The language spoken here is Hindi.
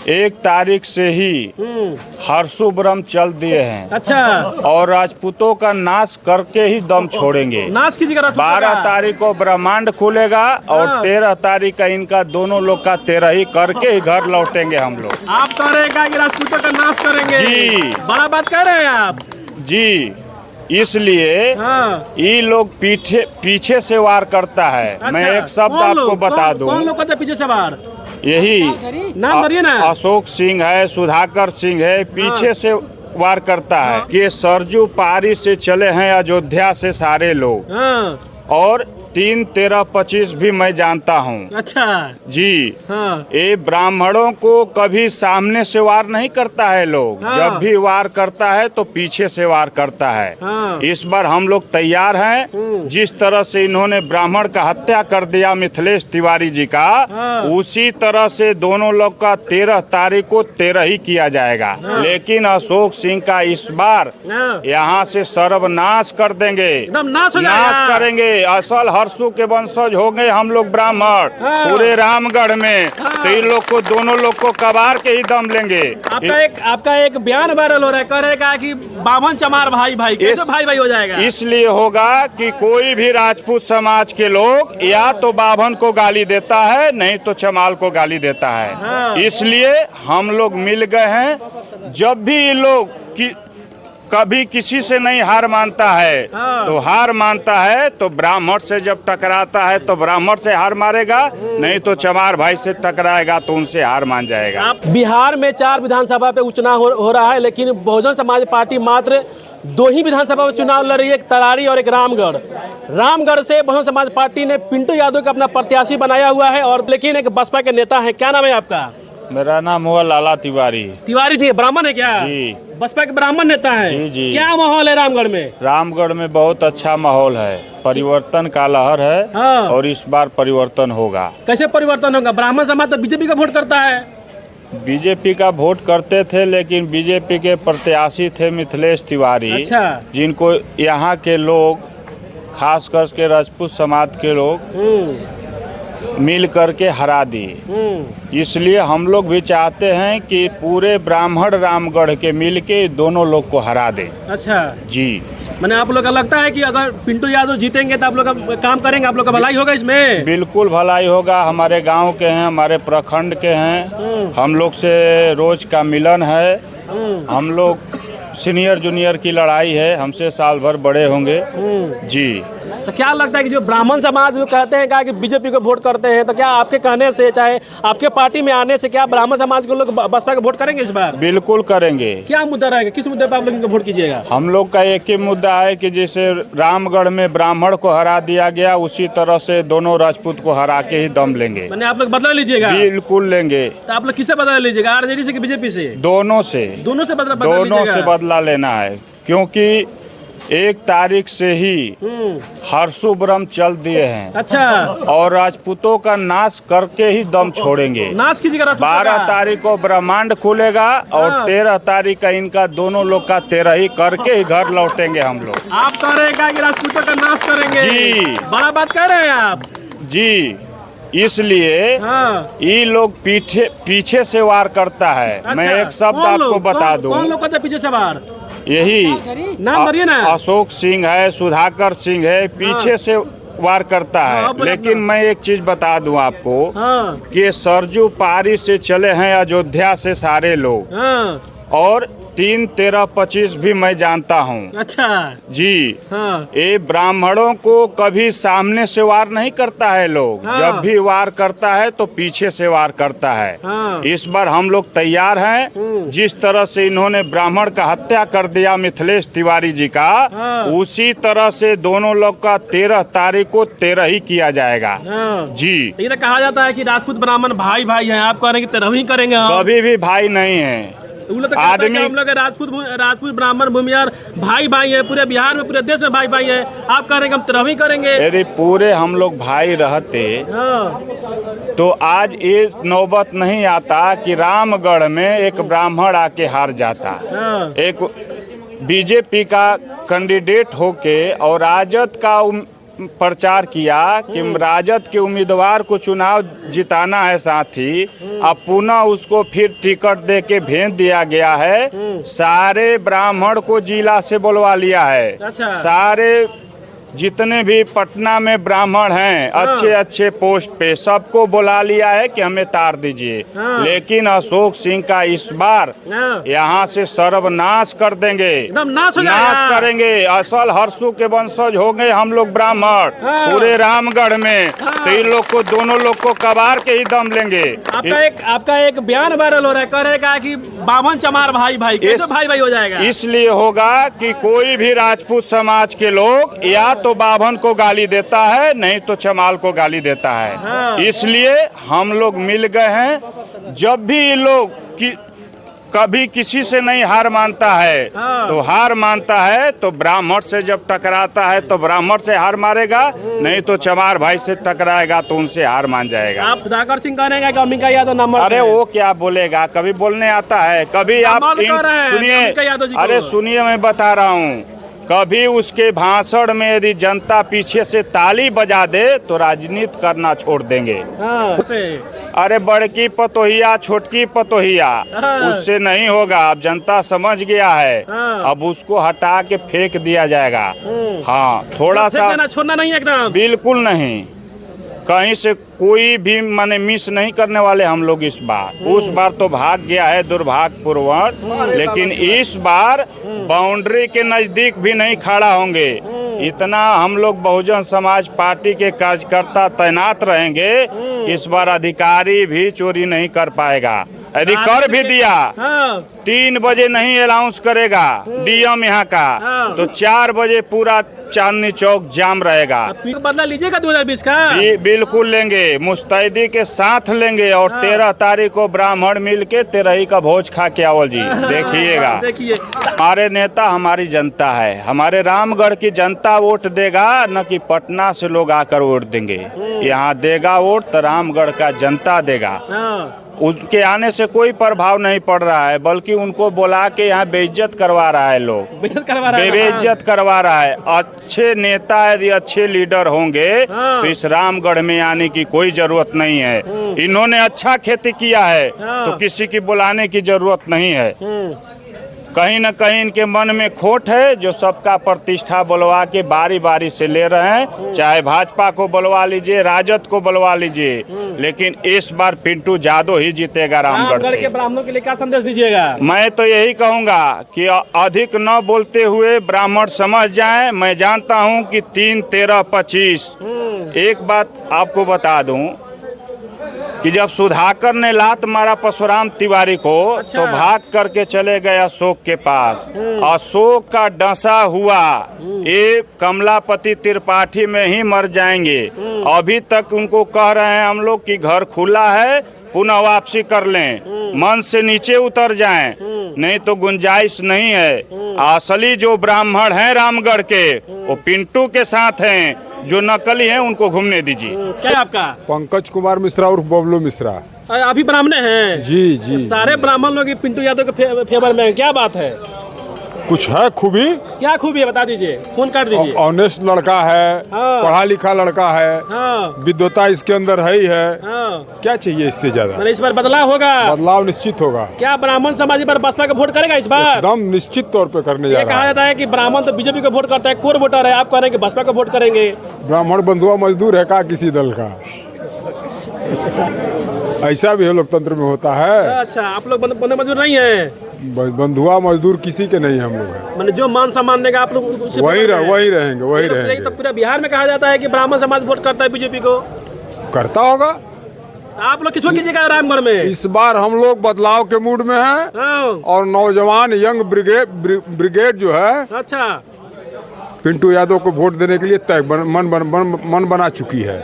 1 तारीख से ही हर्षोब्रह्म चल दिए हैं। अच्छा। और राजपूतों का नाश करके ही दम छोड़ेंगे। नाश कीजिएगा। 12 तारीख को ब्रह्मांड खुलेगा और 13 तारीख का इनका दोनों लोग का 13 ही करके ही घर लौटेंगे हम लोग। आप कह रहे हैं कि राजपूतों का नाश करेंगे? जी, बड़ा बात कह रहे हैं आप जी। इसलिए ये लोग पीछे से वार करता है। अच्छा, मैं एक शब्द आपको बता दूं। कौन लोग करते पीछे से वार? यही नाम करिए ना। अशोक सिंह है, सुधाकर सिंह है, पीछे से वार करता है कि सरजू पारी से चले हैं अयोध्या से सारे लोग। और 3, 13, 25 भी मैं जानता हूँ। अच्छा जी। ये ब्राह्मणों को कभी सामने से वार नहीं करता है लोग। जब भी वार करता है तो पीछे से वार करता है। इस बार हम लोग तैयार हैं। जिस तरह से इन्होंने ब्राह्मण का हत्या कर दिया मिथिलेश तिवारी जी का, उसी तरह से दोनों लोग का 13 तारीख को 13 ही किया जाएगा। लेकिन अशोक सिंह का इस बार यहाँ से सर्वनाश कर देंगे, नाश करेंगे। असल हर्षु के वंशज हो गए हम लोग ब्राह्मण पूरे रामगढ़ में। तो इन लोग को, दोनों लोग को कबार के ही दम लेंगे। आपका एक बयान वायरल हो रहा है, कह रहे हैं कि बाभन चमार भाई भाई, कैसे भाई भाई हो जाएगा? इसलिए होगा कि कोई भी राजपूत समाज के लोग या तो बाभन को गाली देता है, नहीं तो चमार को गाली देता है। इसलिए हम लोग मिल गए हैं। जब भी ये लोग कभी किसी से नहीं हार मानता है तो हार मानता है, तो ब्राह्मण से जब टकराता है तो ब्राह्मण से हार मारेगा, नहीं तो चमार भाई से टकराएगा तो उनसे हार मान जाएगा। बिहार में 4 विधानसभा पे उपचुनाव हो रहा है, लेकिन बहुजन समाज पार्टी मात्र 2 ही विधानसभा में चुनाव लड़ रही है, एक तरारी और एक रामगढ़। रामगढ़ से बहुजन समाज पार्टी ने पिंटू यादव को अपना प्रत्याशी बनाया हुआ है, और लेकिन एक बसपा के नेता है। क्या नाम है आपका? मेरा नाम हुआ लाला तिवारी। तिवारी जी ब्राह्मण है क्या? जी। बसपा के ब्राह्मण नेता है। जी जी। क्या माहौल है रामगढ़ में? रामगढ़ में बहुत अच्छा माहौल है, परिवर्तन का लहर है। और इस बार परिवर्तन होगा। कैसे परिवर्तन होगा? ब्राह्मण समाज तो बीजेपी का वोट करता है। बीजेपी का वोट करते थे, लेकिन बीजेपी के प्रत्याशी थे मिथिलेश तिवारी। अच्छा। जिनको यहाँ के लोग, खास करके राजपूत समाज के लोग मिल करके हरा दिए। इसलिए हम लोग भी चाहते हैं कि पूरे ब्राह्मण रामगढ़ के मिल के दोनों लोग को हरा दें। अच्छा जी। मैंने आप लोग का लगता है कि अगर पिंटू यादव जीतेंगे तो आप लोग का काम करेंगे, आप लोग का भलाई होगा इसमें? बिल्कुल भलाई होगा। हमारे गांव के हैं, हमारे प्रखंड के हैं, हम लोग से रोज का मिलन है। हम लोग सीनियर जूनियर की लड़ाई है, हमसे साल भर बड़े होंगे। जी। तो क्या लगता है कि जो ब्राह्मण समाज जो कहते हैं कि बीजेपी को वोट करते हैं, तो क्या आपके कहने से, चाहे आपके पार्टी में आने से, क्या ब्राह्मण समाज के लोग बसपा को वोट करेंगे इस बार? बिल्कुल करेंगे। क्या मुद्दा रहेगा? किस मुद्दे पर आप लोग वोट कीजिएगा? हम लोग का एक ही मुद्दा है कि जैसे रामगढ़ में ब्राह्मण को हरा दिया गया, उसी तरह से दोनों राजपूत को हरा के ही दम लेंगे। मैंने आप लोग बदला लीजिएगा? बिल्कुल लेंगे। तो आप लोग किससे बदला लीजिएगा? आरजेडी से कि बीजेपी से? दोनों से। दोनों से बदला लेना है, क्योंकि 1 तारीख से ही हर्षोब्रह्म चल दिए हैं। अच्छा। और राजपूतों का नाश करके ही दम छोड़ेंगे। नाश कीजिएगा। 12 तारीख को ब्रह्मांड खुलेगा और 13 तारीख का इनका दोनों लोग का 13 ही करके ही घर लौटेंगे हम लोग। आप कह रहे हैं कि राजपूतों का नाश करेंगे? जी। बड़ा बात कह रहे हैं आप। जी। इसलिए ये लोग पीछे से वार करता है। अच्छा, मैं एक शब्द आपको बता दूं। कौन लोग करते पीछे से वार? यही नाम करिए ना। अशोक सिंह है, सुधाकर सिंह है, पीछे से वार करता है। लेकिन मैं एक चीज बता दूं आपको कि सरजू पारी से चले हैं अयोध्या से सारे लोग। और 3, 13, 25 भी मैं जानता हूँ। अच्छा। जी। ये ब्राह्मणों को कभी सामने से वार नहीं करता है लोग। जब भी वार करता है तो पीछे से वार करता है। इस बार हम लोग तैयार हैं। जिस तरह से इन्होंने ब्राह्मण का हत्या कर दिया मिथिलेश तिवारी जी का, उसी तरह से दोनों लोग का 13 तारीख को 13 ही किया जाएगा। जी। ये तो कहा जाता है कि राजपूत ब्राह्मण भाई भाई हैं, आप कह रहे हैं कि 13 ही करेंगे? कभी भी भाई नहीं है आदमी। हम लोग राजपूत ब्राह्मण भूमियार भाई भाई है, पूरे बिहार में, पूरे देश में भाई भाई है। आप कह रहे हैं हम 13 ही करेंगे? यदि पूरे हम लोग भाई रहते तो आज ये नौबत नहीं आता कि रामगढ़ में एक ब्राह्मण आके हार जाता। एक बीजेपी का कैंडिडेट होके और राजद का प्रचार किया कि राजद के उम्मीदवार को चुनाव जिताना है, साथ ही अब पुनः उसको फिर टिकट दे के भेज दिया गया है। सारे ब्राह्मण को जिला से बुलवा लिया है। अच्छा। सारे जितने भी पटना में ब्राह्मण हैं अच्छे अच्छे पोस्ट पे सबको बुला लिया है कि हमें तार दीजिए। लेकिन अशोक सिंह का इस बार यहाँ से सर्वनाश कर देंगे, एकदम नाश करेंगे। असल हर्षु के वंशज हो गए हम लोग ब्राह्मण पूरे रामगढ़ में, तो इन लोग को दोनों लोग को कबार के ही दम लेंगे। आपका एक बयान वायरल हो रहा है, कह रहे हैं कि बाभन चमार भाई भाई कैसे भाई भाई हो जाएगा? इसलिए होगा कि कोई भी राजपूत समाज के लोग या तो बाभन को गाली देता है, नहीं तो चमाल को गाली देता है। इसलिए हम लोग मिल गए हैं। जब भी ये लोग कभी किसी से नहीं हार मानता है तो हार मानता है, तो ब्राह्मण से जब टकराता है तो ब्राह्मण से हार मारेगा, नहीं तो चमार भाई से टकराएगा तो उनसे हार मान जाएगा। आप सुधाकर सिंह कहेंगे कि अम्बिका यादव नंबर? अरे वो क्या बोलेगा, कभी बोलने आता है, कभी आप सुनिए, अरे सुनिए मैं बता रहा हूँ, कभी उसके भाषण में यदि जनता पीछे से ताली बजा दे तो राजनीति करना छोड़ देंगे। अरे बड़की पतोहिया छोटकी पतोहिया उससे नहीं होगा। अब जनता समझ गया है, अब उसको हटा के फेंक दिया जाएगा। हाँ, थोड़ा सा छोड़ना नहीं, एकदम बिल्कुल नहीं। कहीं से कोई भी माने मिस नहीं करने वाले हम लोग इस बार। उस बार तो भाग गया है दुर्भाग्यपूर्वक, लेकिन इस बार बाउंड्री के नजदीक भी नहीं खड़ा होंगे। इतना हम लोग बहुजन समाज पार्टी के कार्यकर्ता तैनात रहेंगे, इस बार अधिकारी भी चोरी नहीं कर पाएगा। यदि कर भी दिया 3 बजे नहीं अनाउंस करेगा डीएम यहाँ का, तो 4 बजे पूरा चांदनी चौक जाम रहेगा। बदला लीजिएगा 2020 का? बिल्कुल लेंगे, मुस्तैदी के साथ लेंगे। और 13 तारीख को ब्राह्मण मिल के 13 का भोज खा के आवल जी, देखिएगा। हमारे नेता हमारी जनता है, हमारे रामगढ़ की जनता वोट देगा, न कि पटना से लोग आकर वोट देंगे। यहाँ देगा वोट तो रामगढ़ का जनता देगा। उनके आने से कोई प्रभाव नहीं पड़ रहा है, बल्कि उनको बुला के यहाँ बेइज्जत करवा रहा है। लोग बेइज्जत करवा रहा है। अच्छे नेता यदि अच्छे लीडर होंगे तो इस रामगढ़ में आने की कोई जरूरत नहीं है। इन्होंने अच्छा खेती किया है तो किसी की बुलाने की जरूरत नहीं है। कहीं न कहीं इनके मन में खोट है, जो सबका प्रतिष्ठा बुलवा के बारी बारी से ले रहे हैं। चाहे भाजपा को बुलवा लीजिए, राजद को बुलवा लीजिए, लेकिन इस बार पिंटू यादव ही जीतेगा रामगढ़ से। के ब्राह्मणों के लिए क्या संदेश दीजिएगा? मैं तो यही कहूँगा कि अधिक न बोलते हुए ब्राह्मण समझ जाएं। मैं जानता हूँ कि 3, 13, 25। एक बात आपको बता दूं कि जब सुधाकर ने लात मारा परशुराम तिवारी को, तो भाग करके चले गए अशोक के पास। अशोक का डंसा हुआ, ये कमलापति त्रिपाठी में ही मर जाएंगे। अभी तक उनको कह रहे हैं हम लोग कि घर खुला है, पुनः वापसी कर लें, मन से नीचे उतर जाएं, नहीं तो गुंजाइश नहीं है। असली जो ब्राह्मण हैं रामगढ़ के, वो पिंटू के साथ हैं, जो नकली हैं उनको घूमने दीजिए। क्या आपका? पंकज कुमार मिश्रा और बबलू मिश्रा। अभी ब्राह्मण हैं? जी जी। सारे ब्राह्मण लोग पिंटू यादव के फेवर में, क्या बात है? कुछ है खूबी? क्या खूबी है बता दीजिए, फोन कर दीजिए। ऑनेस्ट लड़का है, पढ़ा लिखा लड़का है, विद्वता इसके अंदर है ही है। क्या चाहिए इससे ज्यादा? इस बार बदलाव होगा? बदलाव निश्चित होगा। क्या ब्राह्मण समाज पर बसपा को वोट करेगा इस बार? एकदम निश्चित तौर पे करने जा रहा है। कहा जाता है कि ब्राह्मण तो बीजेपी को वोट करता है, कोर वोटर है। आप कह रहे हैं कि बसपा को वोट करेंगे? ब्राह्मण बंधुआ मजदूर है का किसी दल का? ऐसा भी लोकतंत्र में होता है। अच्छा, आप लोग बंधुआ मजदूर नहीं है? बंधुआ मजदूर किसी के नहीं हम लोग हैं। मतलब जो मान सम्मान देगा आप लोग वही रहेंगे। तो पूरा बिहार में कहा जाता है कि ब्राह्मण समाज वोट करता है बीजेपी को। करता होगा। आप लोग किसको कीजिएगा रामगढ़ में? इस बार हम लोग बदलाव के मूड में हैं और नौजवान यंग ब्रिगेड जो है, अच्छा, पिंटू यादव को वोट देने के लिए तय मन बना चुकी है।